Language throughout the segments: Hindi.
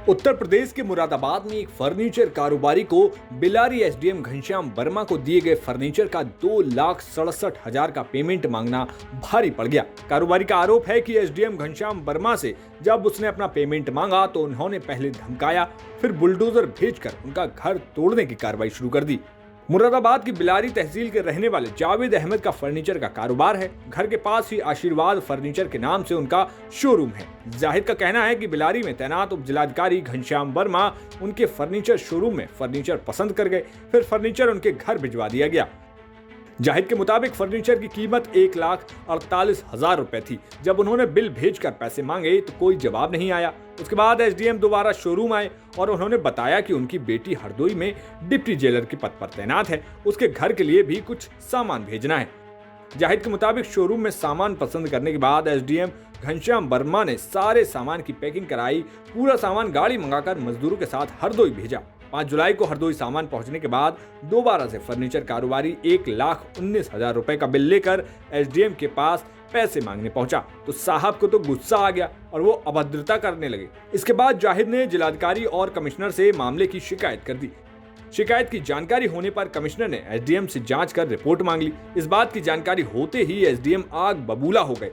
उत्तर प्रदेश के मुरादाबाद में एक फर्नीचर कारोबारी को बिलारी एसडीएम घनश्याम वर्मा को दिए गए फर्नीचर का 2,67,000 का पेमेंट मांगना भारी पड़ गया। कारोबारी का आरोप है कि एसडीएम घनश्याम वर्मा से जब उसने अपना पेमेंट मांगा तो उन्होंने पहले धमकाया, फिर बुलडोजर भेजकर उनका घर तोड़ने की कार्रवाई शुरू कर दी। मुरादाबाद की बिलारी तहसील के रहने वाले जावेद अहमद का फर्नीचर का कारोबार है। घर के पास ही आशीर्वाद फर्नीचर के नाम से उनका शोरूम है। जाहिद का कहना है कि बिलारी में तैनात उप जिलाधिकारी घनश्याम वर्मा उनके फर्नीचर शोरूम में फर्नीचर पसंद कर गए, फिर फर्नीचर उनके घर भिजवा दिया गया। जाहिद के मुताबिक फर्नीचर की कीमत 1,48,000 रुपए थी। जब उन्होंने बिल भेजकर पैसे मांगे तो कोई जवाब नहीं आया। उसके बाद एसडीएम दोबारा शोरूम आए और उन्होंने बताया कि उनकी बेटी हरदोई में डिप्टी जेलर के पद पर तैनात है, उसके घर के लिए भी कुछ सामान भेजना है। जाहिद के मुताबिक शोरूम में सामान पसंद करने के बाद एसडीएम घनश्याम वर्मा ने सारे सामान की पैकिंग कराई। पूरा सामान गाड़ी मंगाकर मजदूरों के साथ हरदोई भेजा। 5 जुलाई को हरदोई सामान पहुंचने के बाद दोबारा से फर्नीचर कारोबारी 1,19,000 रुपए का बिल लेकर एसडीएम के पास पैसे मांगने पहुंचा तो साहब को तो गुस्सा आ गया और वो अभद्रता करने लगे। इसके बाद जाहिद ने जिलाधिकारी और कमिश्नर से मामले की शिकायत कर दी। शिकायत की जानकारी होने पर कमिश्नर ने एसडीएम से जांच कर रिपोर्ट मांग ली। इस बात की जानकारी होते ही एसडीएम आग बबूला हो गए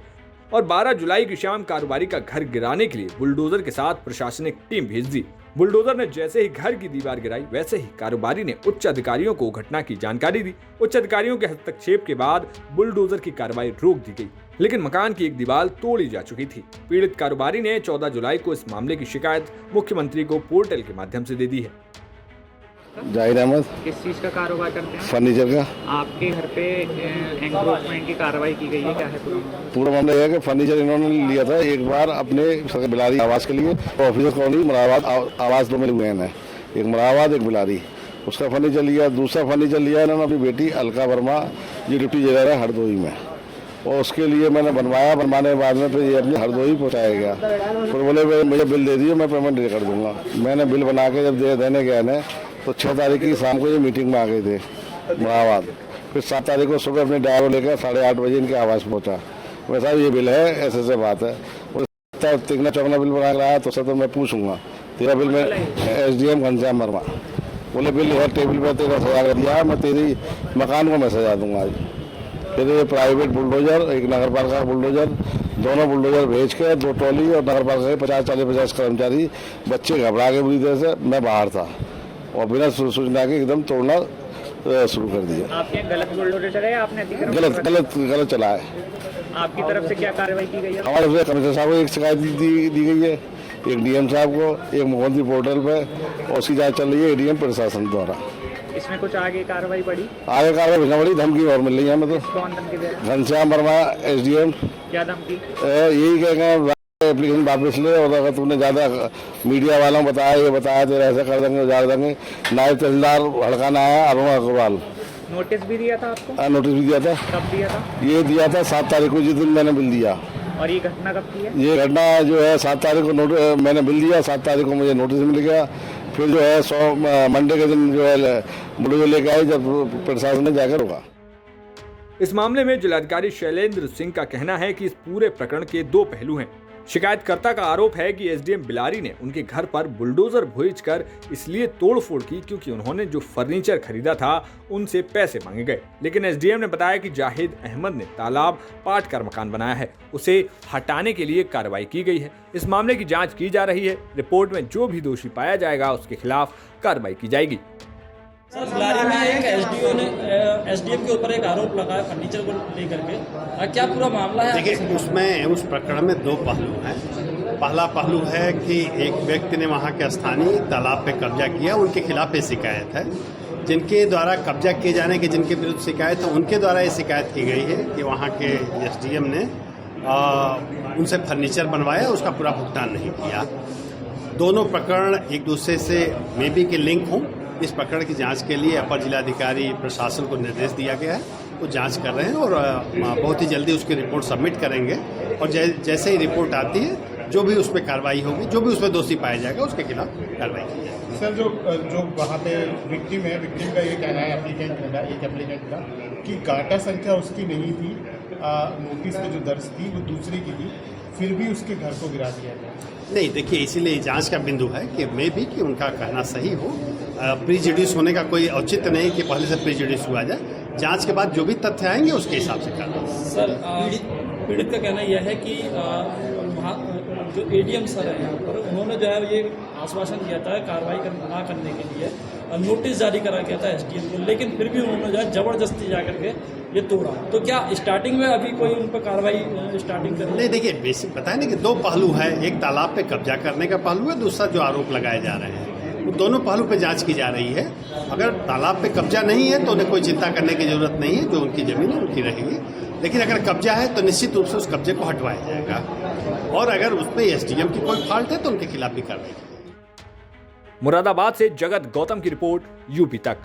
और 12 जुलाई की शाम कारोबारी का घर गिराने के लिए बुलडोजर के साथ प्रशासनिक टीम भेज दी। बुलडोजर ने जैसे ही घर की दीवार गिराई, वैसे ही कारोबारी ने उच्च अधिकारियों को घटना की जानकारी दी। उच्च अधिकारियों के हस्तक्षेप के बाद बुलडोजर की कार्रवाई रोक दी गई, लेकिन मकान की एक दीवार तोड़ी जा चुकी थी। पीड़ित कारोबारी ने 14 जुलाई को इस मामले की शिकायत मुख्यमंत्री को पोर्टल के माध्यम से दे दी है। जाहिद अहमद किस चीज़ का कारोबार करते हैं? फर्नीचर का। आपके घर पे एंक्रोचमेंट की कार्रवाई की गई है, क्या है पूरा मामला यह है कि फर्नीचर इन्होंने लिया था एक बार अपने बिलारी आवास के लिए, ऑफिसर कॉलोनी मुरादाबाद आवास दो में हुए हैं, एक मुरादाबाद एक बिलारी। उसका फर्नीचर लिया। दूसरा फर्नीचर लिया इन्होंने अपनी बेटी अलका वर्मा जो डिप्टी जेलर है हरदोई में, और उसके लिए मैंने बनवाया। बनवाने के बाद में फिर ये अपनी हरदोई पहुँचाया गया। फिर बोले मुझे बिल दे दिए, मैं पेमेंट कर दूंगा। मैंने बिल बना के जब देने गया ना तो 6 तारीख की शाम को ये मीटिंग में आ गए थे मुरादाबाद। फिर 7 तारीख को सुबह अपने ड्राइवर लेकर 8:30 बजे इनके आवास पहुंचा। वैसा ये बिल है, ऐसे बात है। तिगना चौगना बिल बना लाया तो सर तो मैं पूछूंगा तेरा बिल में एसडीएम घनश्याम वर्मा बोले बिल है टेबल पर तेरा सजा दिया, मैं तेरी मकान को मैं सजा दूंगा। आज फिर ये प्राइवेट बुलडोजर, एक नगर पालिका बुलडोजर, दोनों बुलडोजर भेज के 2 ट्रॉली और नगर पालिका के 50 कर्मचारी, बच्चे घबरा के बुरी तरह से, मैं बाहर था और बिना सूचना के एकदम तोड़ना शुरू कर दिया। आपके गलत बुलडोजर चलाया आपने? गलत चला है। आपकी तरफ से क्या कार्रवाई की गई है? हमारे तरफ से कमिश्नर साहब को एक शिकायत दी गई है, एक डीएम साहब को, एक मुख्यमंत्री पोर्टल पे, और उसकी जांच चल रही है एडीएम प्रशासन द्वारा। इसमें कुछ आगे कार्रवाई पड़ी? आगे कार्रवाई भेजना पड़ी। धमकी और मिल रही है हमें तो। कौन धमकी दे रहा है? घनश्याम वर्मा एसडीएम। क्या धमकी? यही कहेंगे एप्लीकेशन वापस ले, और अगर तुमने ज्यादा मीडिया वालों को बताया, ये बताया तेरा ऐसा कर देंगे, उजाड़ देंगे। नायब तहसीलदार हड़काना आया अरुणा अग्रवाल। नोटिस भी दिया था आपको? नोटिस भी दिया था। कब दिया था? ये दिया था 7 तारीख को, जिस दिन मैंने बिल दिया। और ये घटना कब की है? ये घटना जो है 7 तारीख को मैंने बिल दिया, 7 तारीख को मुझे नोटिस मिल गया। फिर जो है मंडे के दिन जो है बुलडोजर लेके आए, जब प्रशासन ने जाकर रोका। इस मामले में जिलाधिकारी शैलेंद्र सिंह का कहना है कि इस पूरे प्रकरण के 2 पहलू हैं। शिकायतकर्ता का आरोप है कि एसडीएम बिलारी ने उनके घर पर बुलडोजर भेजकर इसलिए तोड़फोड़ की क्योंकि उन्होंने जो फर्नीचर खरीदा था उनसे पैसे मांगे गए। लेकिन एसडीएम ने बताया कि जाहिद अहमद ने तालाब पाट कर मकान बनाया है, उसे हटाने के लिए कार्रवाई की गई है। इस मामले की जांच की जा रही है। रिपोर्ट में जो भी दोषी पाया जाएगा उसके खिलाफ कार्रवाई की जाएगी। सर, बिलारी में एक एसडीएम के ऊपर एक आरोप लगा है फर्नीचर को लेकर के, क्या पूरा मामला है? देखिए, उसमें उस प्रकरण में 2 पहलू हैं। पहला पहलू है कि एक व्यक्ति ने वहाँ के स्थानीय तालाब पे कब्जा किया, उनके खिलाफ ये शिकायत है। जिनके द्वारा कब्जा किए जाने की जिनके विरुद्ध शिकायत है, उनके द्वारा ये शिकायत की गई है कि वहाँ के एसडीएम ने उनसे फर्नीचर बनवाया, उसका पूरा भुगतान नहीं किया। दोनों प्रकरण एक दूसरे से मे बी के लिंक हों। इस प्रकरण की जांच के लिए अपर जिलाधिकारी प्रशासन को निर्देश दिया गया है। वो जांच कर रहे हैं और बहुत ही जल्दी उसकी रिपोर्ट सबमिट करेंगे, और जैसे ही रिपोर्ट आती है जो भी उस पर कार्रवाई होगी, जो भी उसमें दोषी पाया जाएगा उसके खिलाफ कार्रवाई की जाएगी। सर, जो वहाँ पे विक्टिम है, विक्टिम का ये कहना है एप्लीकेंट का कि गाटा संख्या उसकी नहीं थी, नोटिस में जो दर्ज थी वो दूसरे की थी। फिर भी उसके घर को गिरा दिया गया। नहीं, देखिए इसीलिए जांच का बिंदु है कि मे भी कि उनका कहना सही हो। प्रीजुडिस होने का कोई औचित्य नहीं कि पहले से प्रीजुडिस हुआ जाए। जांच के बाद जो भी तथ्य आएंगे उसके हिसाब से करना। सर पीड़ित का कहना यह है कि जो एडीएम सर है यहाँ पर, उन्होंने जो है ये आश्वासन दिया था कार्रवाई ना करने के लिए, नोटिस जारी करा गया था एसडीएम को, लेकिन फिर भी उन्होंने जो है जबरदस्ती जा करके ये तोड़ा। तो क्या स्टार्टिंग में अभी कोई उन पर कार्रवाई स्टार्टिंग कर? नहीं, देखिए बेसिक बताया ना कि दो पहलू है, एक तालाब पे कब्जा करने का पहलू है, दूसरा जो आरोप लगाए जा रहे हैं, वो दोनों पहलू पे जांच की जा रही है। अगर तालाब पे कब्जा नहीं है तो उन्हें कोई चिंता करने की जरूरत नहीं है, जो उनकी जमीन है उनकी रहेगी। लेकिन अगर कब्जा है तो निश्चित रूप से उस कब्जे को हटवाया जाएगा, और अगर उसमें एसडीएम की कोई फॉल्ट है तो उनके खिलाफ भी कार्रवाई की जाएगी। मुरादाबाद से जगत गौतम की रिपोर्ट, यूपी तक।